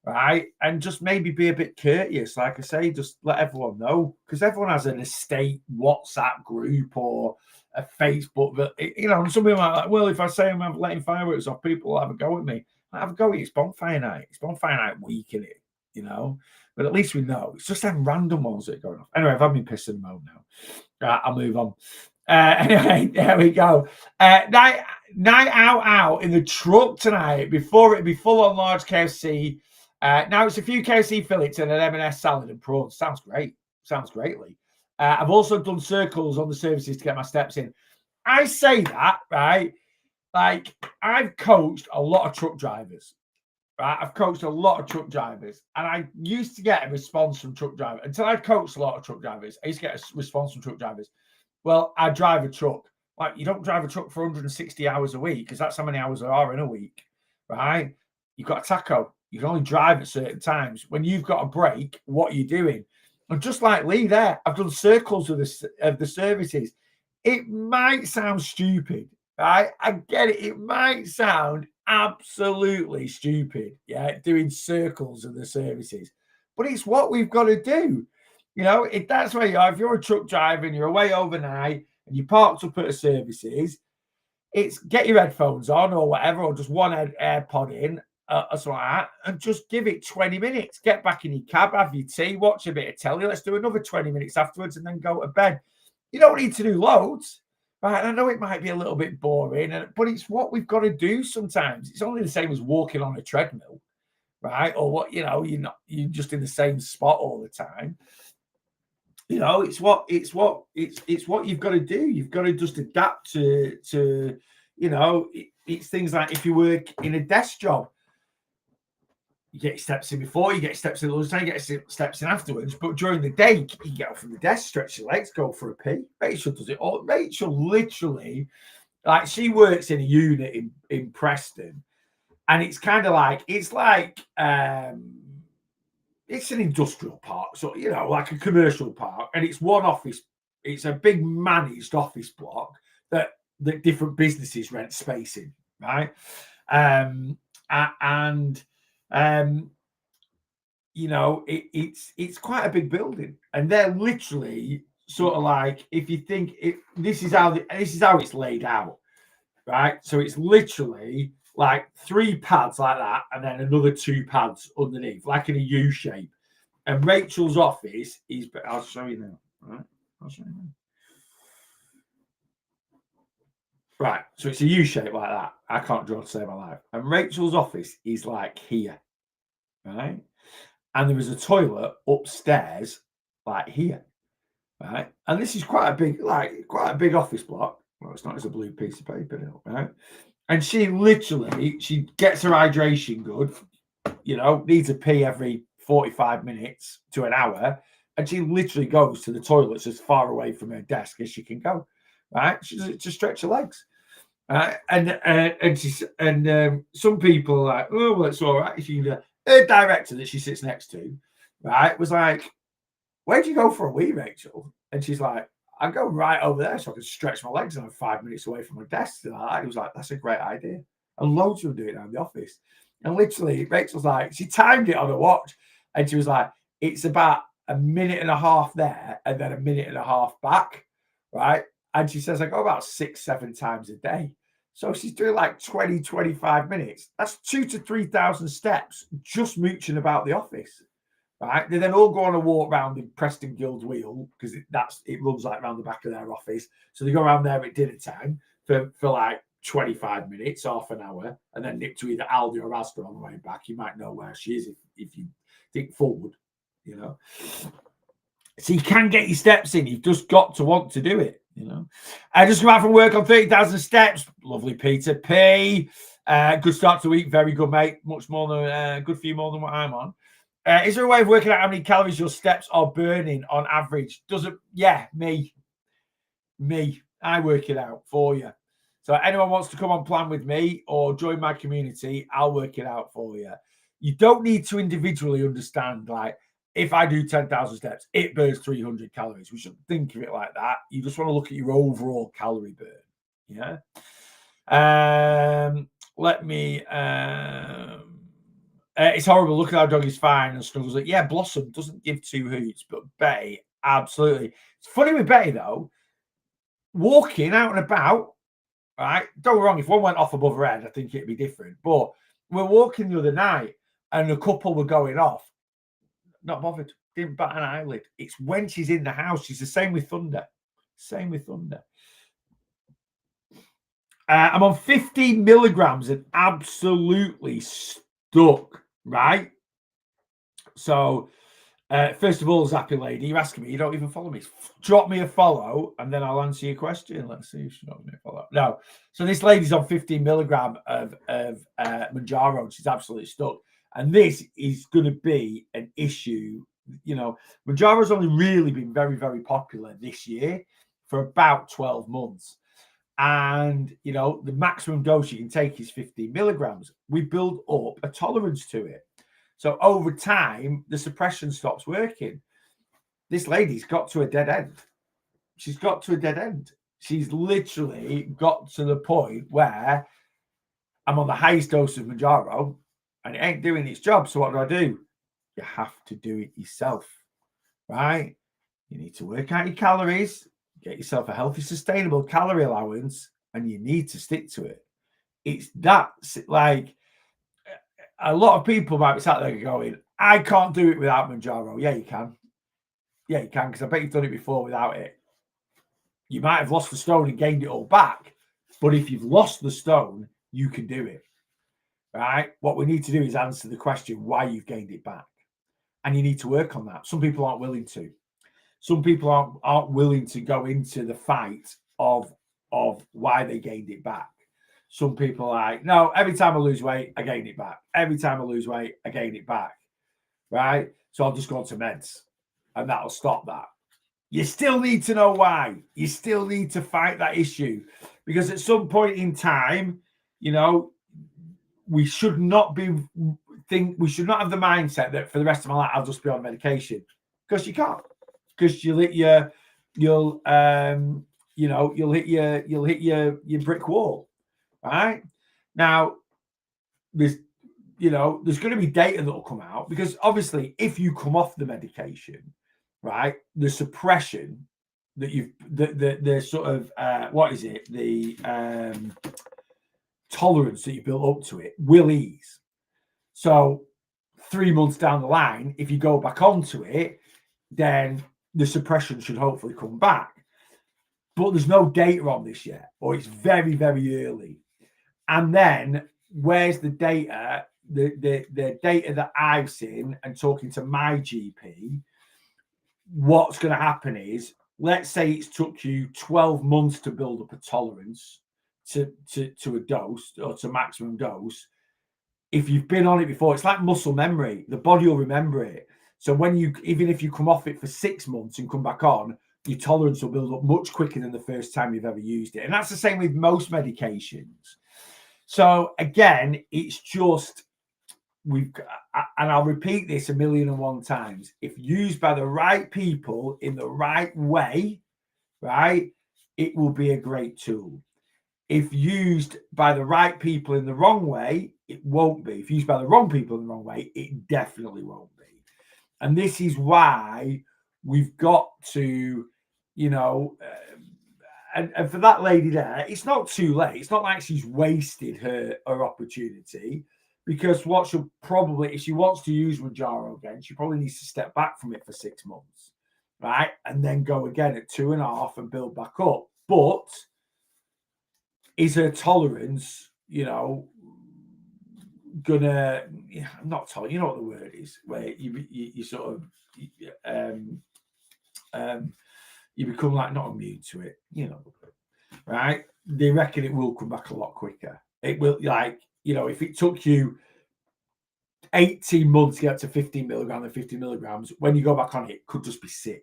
right? And just maybe be a bit courteous. Like I say, just let everyone know, because everyone has an estate WhatsApp group or a Facebook that, you know, and some people are like, well, if I say I'm letting fireworks off, people will have a go at me. Have a go. It's bonfire night. It's bonfire night week, in it, you know. But at least we know. It's just them random ones that are going off. Anyway, I've had me pissing mode now. Right, I'll move on. Anyway, there we go. Night out in the truck tonight. Before it be full on large KFC. Now it's a few KFC fillets and an M&S salad and prawns. Sounds great. Sounds greatly. I've also done circles on the services to get my steps in. I say that, right? Like, I've coached a lot of truck drivers, right? I've coached a lot of truck drivers, and I used to get a response from truck drivers. Until I coached a lot of truck drivers, I used to get a response from truck drivers. Well, I drive a truck. Like, you don't drive a truck for 160 hours a week, because that's how many hours there are in a week, right? You've got a tacho. You can only drive at certain times. When you've got a break, what are you doing? And just like Lee there, I've done circles of the services. It might sound stupid, right? I get it. It might sound absolutely stupid, yeah, doing circles of the services, but it's what we've got to do. You know, if that's where you are, if you're a truck driver and you're away overnight and you parked up at a services, it's get your headphones on or whatever, or just one AirPod in, or something like that, and just give it 20 minutes. Get back in your cab, have your tea, watch a bit of telly. Let's do another 20 minutes afterwards and then go to bed. You don't need to do loads, right? I know it might be a little bit boring, but it's what we've got to do sometimes. It's only the same as walking on a treadmill, right? Or what, you know, you're just in the same spot all the time. You know, it's what you've got to do. You've got to just adapt to you know, it's things like if you work in a desk job, you get your steps in before, you get steps in at lunchtime, you get steps in afterwards. But during the day, you get up from the desk, stretch your legs, go for a pee. Rachel does it all. Rachel literally, like, she works in a unit in Preston, and it's kind of like it's an industrial park, so, you know, like a commercial park, and it's one office. It's a big managed office block that different businesses rent space in, right? You know, it's quite a big building, and they're literally sort of like, if you think this is how it's laid out, right? So it's literally like 3 pads like that, and then another 2 pads underneath, like in a U shape. And Rachel's office is, but I'll show you now, right? I'll show you now. Right, so it's a U shape like that. I can't draw to save my life. And Rachel's office is like here, right? And there is a toilet upstairs, like here, right? And this is quite a big office block. Well, it's not, it's a blue piece of paper, right? And she literally, she gets her hydration good, you know, needs a pee every 45 minutes to an hour, and she literally goes to the toilets as far away from her desk as she can go, right? She's to stretch her legs. Some people are like, oh, well, it's all right if you. Her director that she sits next to, right, was like, "Where'd you go for a wee, Rachel?" And she's like, "I go right over there so I can stretch my legs and I'm 5 minutes away from my desk." And he was like, "That's a great idea." And loads of them do it now in the office. And literally, Rachel's like, she timed it on her watch, and she was like, "It's about a minute and a half there, and then a minute and a half back, right?" And she says, "I go about 6-7 times a day." So she's doing like 20, 25 minutes. That's 2,000 to 3,000 steps just mooching about the office, right? They then all go on a walk around in Preston Guild Wheel, because it runs like around the back of their office. So they go around there at dinner time for like 25 minutes, half an hour, and then nip to either Aldi or Asda on the way back. You might know where she is if you think forward, you know. So you can get your steps in. You've just got to want to do it. You know, I just come out from work on 30,000 steps. Lovely, Peter P. Good start to the week. Very good, mate. Much more than good for you, more than what I'm on. Is there a way of working out how many calories your steps are burning on average? Doesn't? Yeah, me. I work it out for you. So anyone wants to come on plan with me or join my community, I'll work it out for you. You don't need to individually understand, like, if I do 10,000 steps, it burns 300 calories. We shouldn't think of it like that. You just want to look at your overall calorie burn. Yeah. Let me. It's horrible. Look at our dog is fine and snuggles it. Yeah, Blossom doesn't give 2 hoots, but Betty, absolutely. It's funny with Betty, though. Walking out and about, right? Don't get me wrong, if one went off above her head, I think it'd be different. But we're walking the other night and a couple were going off. Not bothered. Didn't bat an eyelid. It's when she's in the house. She's the same with Thunder. I'm on 15 milligrams and absolutely stuck, right? So, first of all, Zappy Lady, you're asking me, you don't even follow me. Drop me a follow and then I'll answer your question. Let's see if she drops me a follow. No. So this lady's on 15 milligram of Mounjaro. She's absolutely stuck. And this is going to be an issue. You know, Mounjaro's only really been very, very popular this year for about 12 months. And, you know, the maximum dose you can take is 15 milligrams. We build up a tolerance to it. So over time, the suppression stops working. This lady's got to a dead end. She's got to a dead end. She's literally got to the point where I'm on the highest dose of Mounjaro and it ain't doing its job. So what do? You have to do it yourself, right? You need to work out your calories, get yourself a healthy, sustainable calorie allowance, and you need to stick to it. It's that, like, a lot of people might be sat there going, I can't do it without Mounjaro. Yeah, you can. Yeah, you can, because I bet you've done it before without it. You might have lost the stone and gained it all back, but if you've lost the stone, you can do it, right? What we need to do is answer the question why you've gained it back. And you need to work on that. Some people aren't willing to. Some people aren't willing to go into the fight of why they gained it back. Some people are like, no, every time I lose weight, I gain it back. Every time I lose weight, I gain it back, right? So I'll just go on to meds and that'll stop that. You still need to know why. You still need to fight that issue because at some point in time, you know, we should not have the mindset that for the rest of my life, I'll just be on medication because you can't. Because you'll hit your brick wall, right? Now, there's going to be data that will come out because obviously, if you come off the medication, right, the suppression that the sort of the tolerance that you built up to it will ease. So 3 months down the line, if you go back onto it, then the suppression should hopefully come back. But there's no data on this yet, or it's very, very early. And then where's the data? The data that I've seen and talking to my GP, what's going to happen is, let's say it's took you 12 months to build up a tolerance to a dose or to maximum dose. If you've been on it before, it's like muscle memory. The body will remember it. So even if you come off it for 6 months and come back on, your tolerance will build up much quicker than the first time you've ever used it. And that's the same with most medications. So again, it's just, and I'll repeat this 1,000,001 times. If used by the right people in the right way, right, it will be a great tool. If used by the right people in the wrong way, it won't be. If used by the wrong people in the wrong way, it definitely won't be. And this is why we've got to, and for that lady there, it's not too late. It's not like she's wasted her opportunity, because what she'll probably, if she wants to use Mounjaro again, she probably needs to step back from it for 6 months, right? And then go again at 2.5 and build back up. But is her tolerance, gonna, not tolerant, you know what the word is, where you sort of you become like not immune to it, right? They reckon it will come back a lot quicker. It will, if it took you 18 months to get to 15 milligrams and 50 milligrams, when you go back on it could just be 6,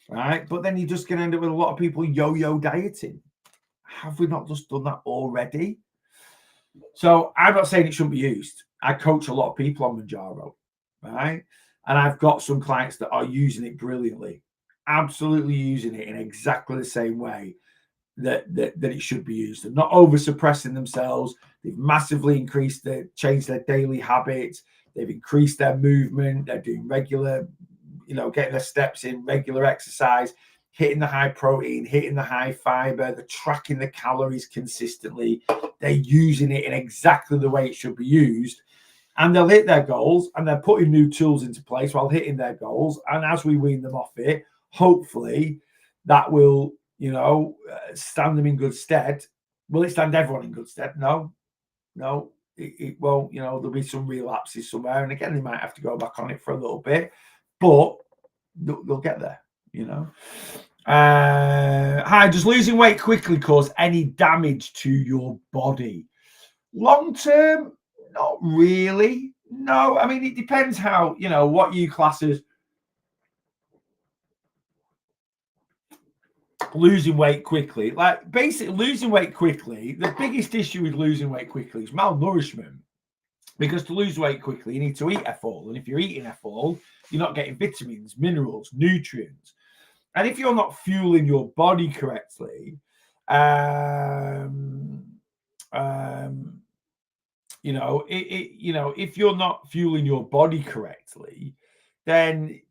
right? But then you're just going to end up with a lot of people yo-yo dieting. Have we not just done that already? So I'm not saying it shouldn't be used. I coach a lot of people on Mounjaro, right? And I've got some clients that are using it brilliantly, absolutely using it in exactly the same way that it should be used, and not over suppressing themselves. They've massively changed their daily habits. They've increased their movement. They're doing regular, getting their steps in, regular exercise, hitting the high protein, hitting the high fiber. They're tracking the calories consistently. They're using it in exactly the way it should be used. And they'll hit their goals, and they're putting new tools into place while hitting their goals. And as we wean them off it, hopefully that will, stand them in good stead. Will it stand everyone in good stead? No. it won't, there'll be some relapses somewhere. And again, they might have to go back on it for a little bit, but they'll get there, Hi, does losing weight quickly cause any damage to your body? Long term, not really. No, I mean, it depends how, what you class as losing weight quickly. Like, basically, losing weight quickly, the biggest issue with losing weight quickly is malnourishment. Because to lose weight quickly, you need to eat F all. And if you're eating F all, you're not getting vitamins, minerals, nutrients. And if you're not fueling your body correctly, if you're not fueling your body correctly, then,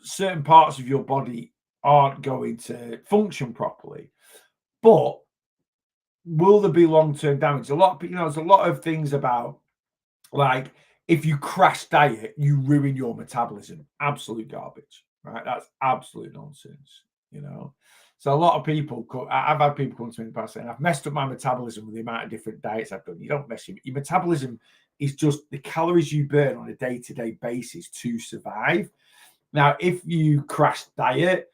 certain parts of your body aren't going to function properly. But will there be long-term damage? There's a lot of things about, like, if you crash diet, you ruin your metabolism. Absolute garbage, right? That's absolute nonsense, So a lot of people, I've had people come to me in the past saying, I've messed up my metabolism with the amount of different diets I've done. You don't mess your metabolism is just the calories you burn on a day-to-day basis to survive. Now, if you crash diet,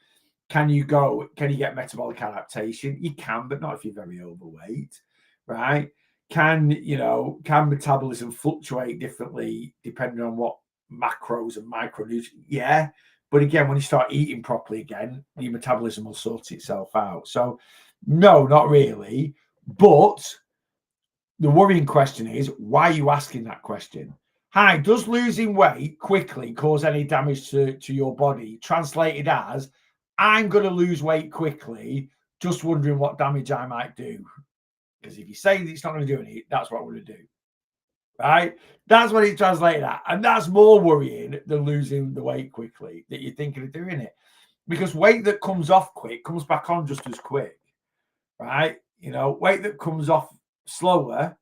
can you get metabolic adaptation? You can, but not if you're very overweight, right? Can metabolism fluctuate differently depending on what macros and micronutrients? Yeah. But again, when you start eating properly again, your metabolism will sort itself out. So no, not really. But the worrying question is, why are you asking that question? Hi, does losing weight quickly cause any damage to your body? Translated as, I'm going to lose weight quickly, just wondering what damage I might do. Because if you say that it's not going to do anything, that's what I'm going to do. Right? That's what it translated at. And that's more worrying than losing the weight quickly, that you're thinking of doing it. Because weight that comes off quick comes back on just as quick. Right? Weight that comes off slower.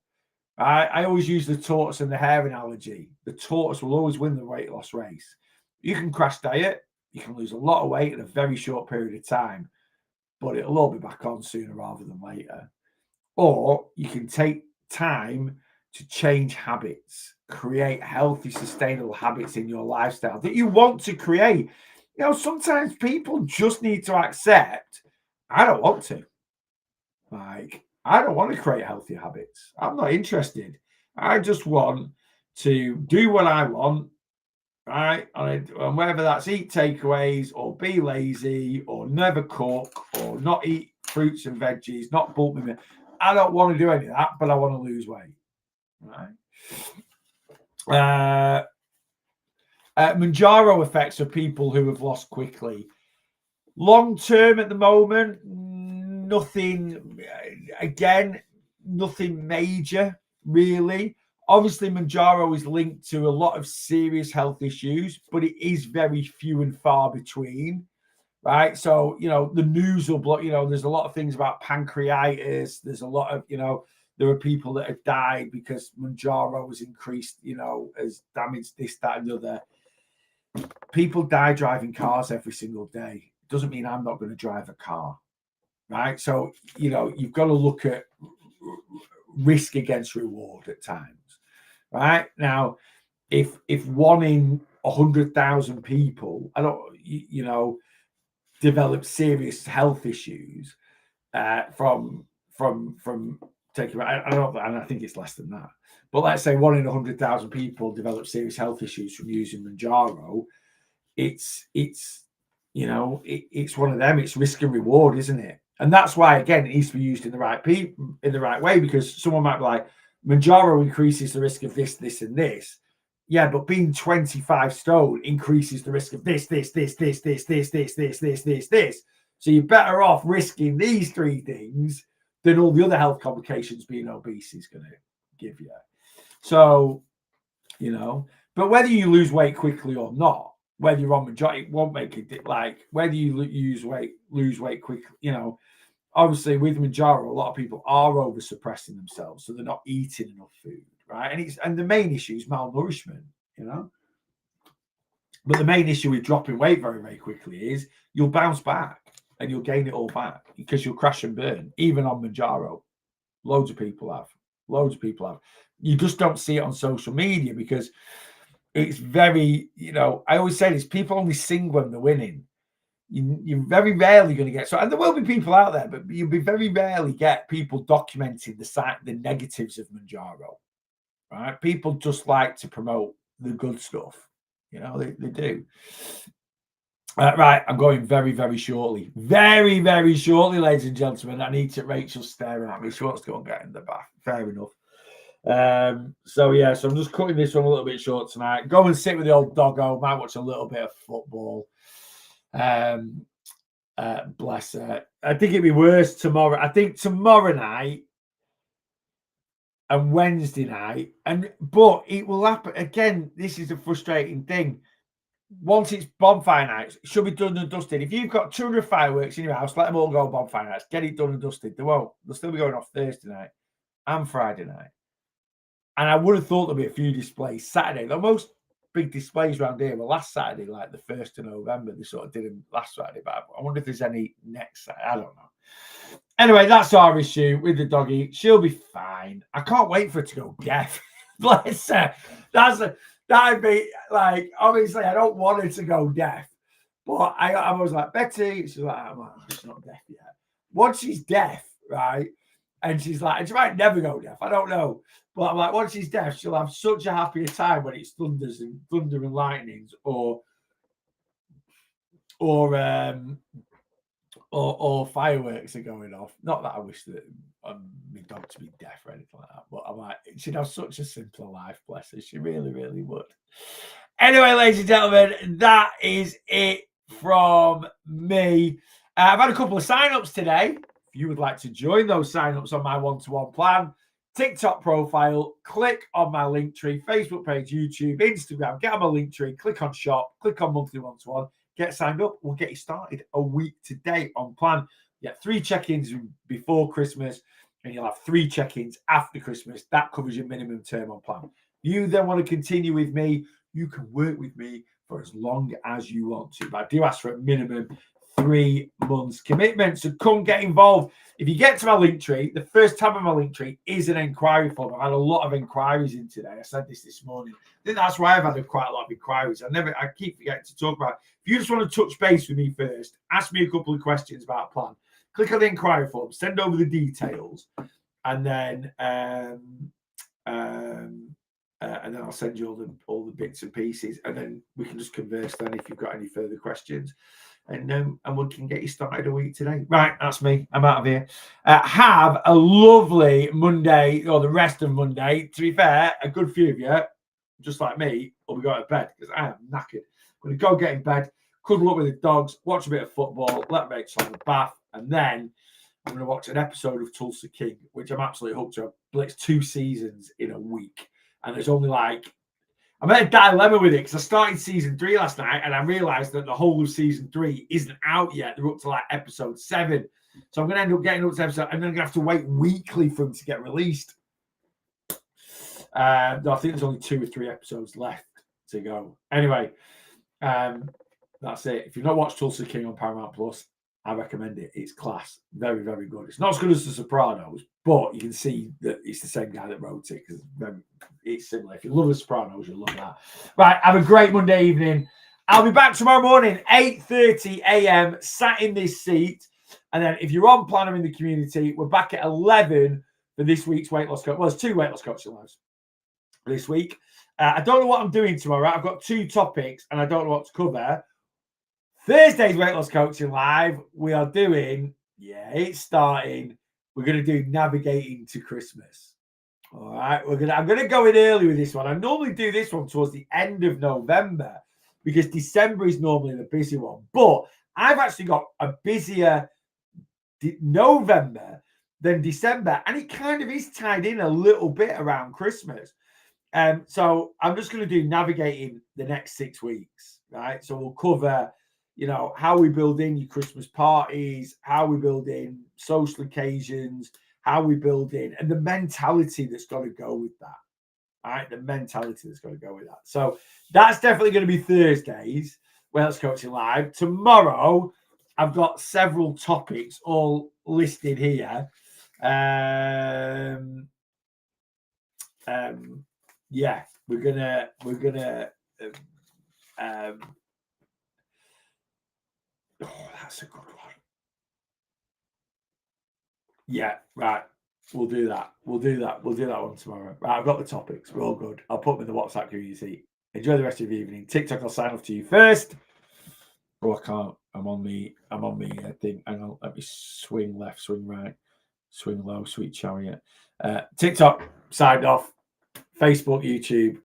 I always use the tortoise and the hare analogy. The tortoise will always win the weight loss race. You can crash diet. You can lose a lot of weight in a very short period of time, but it'll all be back on sooner rather than later. Or you can take time to change habits, create healthy, sustainable habits in your lifestyle that you want to create. Sometimes people just need to accept, I don't want to. Like, I don't want to create healthy habits. I'm not interested. I just want to do what I want, right? And whether that's eat takeaways or be lazy or never cook or not eat fruits and veggies, not bulk me. I don't want to do any of that, but I want to lose weight, right? Mounjaro effects of people who have lost quickly. Long term at the moment, nothing. Again, nothing major, really. Obviously, Mounjaro is linked to a lot of serious health issues, but it is very few and far between, right? So, the news will block, there's a lot of things about pancreatitis. There's a lot of, there are people that have died because Mounjaro has increased, has damaged this, that, and the other. People die driving cars every single day. It doesn't mean I'm not going to drive a car, right? So, you've got to look at risk against reward at times, right? Now, if 1 in 100,000 people, develop serious health issues from taking, I don't know, and I think it's less than that. But let's say 1 in 100,000 people develop serious health issues from using Mounjaro. It's one of them. It's risk and reward, isn't it? And that's why, again, it needs to be used in the right way, because someone might be like, Mounjaro increases the risk of this, this, and this. Yeah, but being 25 stone increases the risk of this, this, this, this, this, this, this, this, this, this, this. So you're better off risking these 3 things than all the other health complications being obese is going to give you. So, but whether you lose weight quickly or not, whether you're on Mounjaro, it won't make it, like, whether you lose weight quickly, obviously with Mounjaro, a lot of people are over suppressing themselves, so they're not eating enough food, right? And the main issue is malnourishment, But the main issue with dropping weight very, very quickly is you'll bounce back and you'll gain it all back because you'll crash and burn, even on Mounjaro. Loads of people have. Loads of people have. You just don't see it on social media because it's very, I always say this, people only sing when they're winning. You're very rarely going to get, and there will be people out there, but you'll be very rarely get people documenting the negatives of Manjaro, right? People just like to promote the good stuff. They do. Right, I'm going very, very shortly. Very, very shortly, ladies and gentlemen. I need to. Rachel's staring at me. She wants to go and get in the bath. Fair enough. So I'm just cutting this one a little bit short tonight. Go and sit with the old doggo. Might watch a little bit of football. Bless her. I think it'd be worse tomorrow. I think tomorrow night and Wednesday night, but it will happen again. This is a frustrating thing. Once it's bonfire nights, it should be done and dusted. If you've got 200 fireworks in your house, let them all go bonfire nights. Get it done and dusted. They won't. They'll still be going off Thursday night and Friday night. And I would have thought there'd be a few displays Saturday. The most big displays around here were last Saturday, like the 1st of November. They sort of did them last Saturday, but I wonder if there's any next Saturday. I don't know. Anyway, that's our issue with the doggy. She'll be fine. I can't wait for her to go deaf. Bless her. That'd be like, obviously, I don't want her to go deaf, but I was like, Betty, she's like, she's not deaf yet. Once she's deaf, right, and she's like, and she might never go deaf, I don't know, but I'm like, once she's deaf, she'll have such a happier time when it's thunder and lightnings or fireworks are going off. Not that I wish that my dog to be deaf or anything like that, but I'm like, she'd have such a simpler life, bless her. She really, really would. Anyway, ladies and gentlemen, that is it from me. I've had a couple of sign-ups today. If you would like to join those sign-ups on my one-to-one plan, TikTok profile, click on my link tree, Facebook page, YouTube, Instagram, get on my link tree, click on shop, click on monthly one-to-one. Get signed up. We'll get you started a week today on plan. You get 3 check-ins before Christmas, and you'll have 3 check-ins after Christmas. That covers your minimum term on plan. You then want to continue with me, you can work with me for as long as you want to. But I do ask for a minimum 3 months commitment. So come get involved. If you get to my link tree, the first tab of my link tree is an inquiry form. I've had a lot of inquiries in today. I said this morning. I think that's why I've had quite a lot of inquiries. I keep forgetting to talk about it. If you just want to touch base with me first, ask me a couple of questions about a plan. Click on the inquiry form, send over the details, and then I'll send you all the bits and pieces, and then we can just converse then if you've got any further questions. And we can get you started a week today. Right, that's me. I'm out of here. Have a lovely Monday, or the rest of Monday. To be fair, a good few of you, just like me, will be going to bed because I am knackered. I'm going to go get in bed, cuddle up with the dogs, watch a bit of football, let Rachel have a bath, and then I'm going to watch an episode of Tulsa King, which I'm absolutely hooked to. It's 2 seasons in a week, and there's only I'm at a dilemma with it because I started season 3 last night and I realized that the whole of season 3 isn't out yet. They're up to episode 7. So I'm going to end up getting up to episode, and then I'm going to have to wait weekly for them to get released. I think there's only 2 or 3 episodes left to go. Anyway, that's it. If you've not watched Tulsa King on Paramount Plus, I recommend it. It's class. Very, very good. It's not as good as The Sopranos, but you can see that it's the same guy that wrote it because it's similar. If you love The Sopranos, you'll love that. Right, have a great Monday evening. I'll be back tomorrow morning, 8:30 a.m., sat in this seat. And then if you're on Planner in the community, we're back at 11 for this week's weight loss coach. Well, there's 2 weight loss coaching lives this week. I don't know what I'm doing tomorrow. I've got 2 topics and I don't know what to cover. Thursday's weight loss coaching live, we are doing, it's starting. We're going to do navigating to Christmas. All right, I'm going to go in early with this one. I normally do this one towards the end of November because December is normally the busy one. But I've actually got a busier November than December, and it kind of is tied in a little bit around Christmas. So I'm just going to do navigating the next 6 weeks, right? So we'll cover how we build in your Christmas parties, how we build in social occasions, how we build in, and the mentality that's got to go with that. All right, the mentality that's got to go with that. So that's definitely going to be Thursdays, Wales Coaching Live. Tomorrow, I've got several topics all listed here. yeah, we're gonna oh, that's a good one. Yeah, right. We'll do that. We'll do that one tomorrow. Right, I've got the topics. We're all good. I'll put them in the WhatsApp community. Enjoy the rest of your evening. TikTok, I'll sign off to you first. Oh, I can't. I'm on the thing. Hang on, let me swing left, swing right, swing low, sweet chariot. TikTok, signed off. Facebook, YouTube,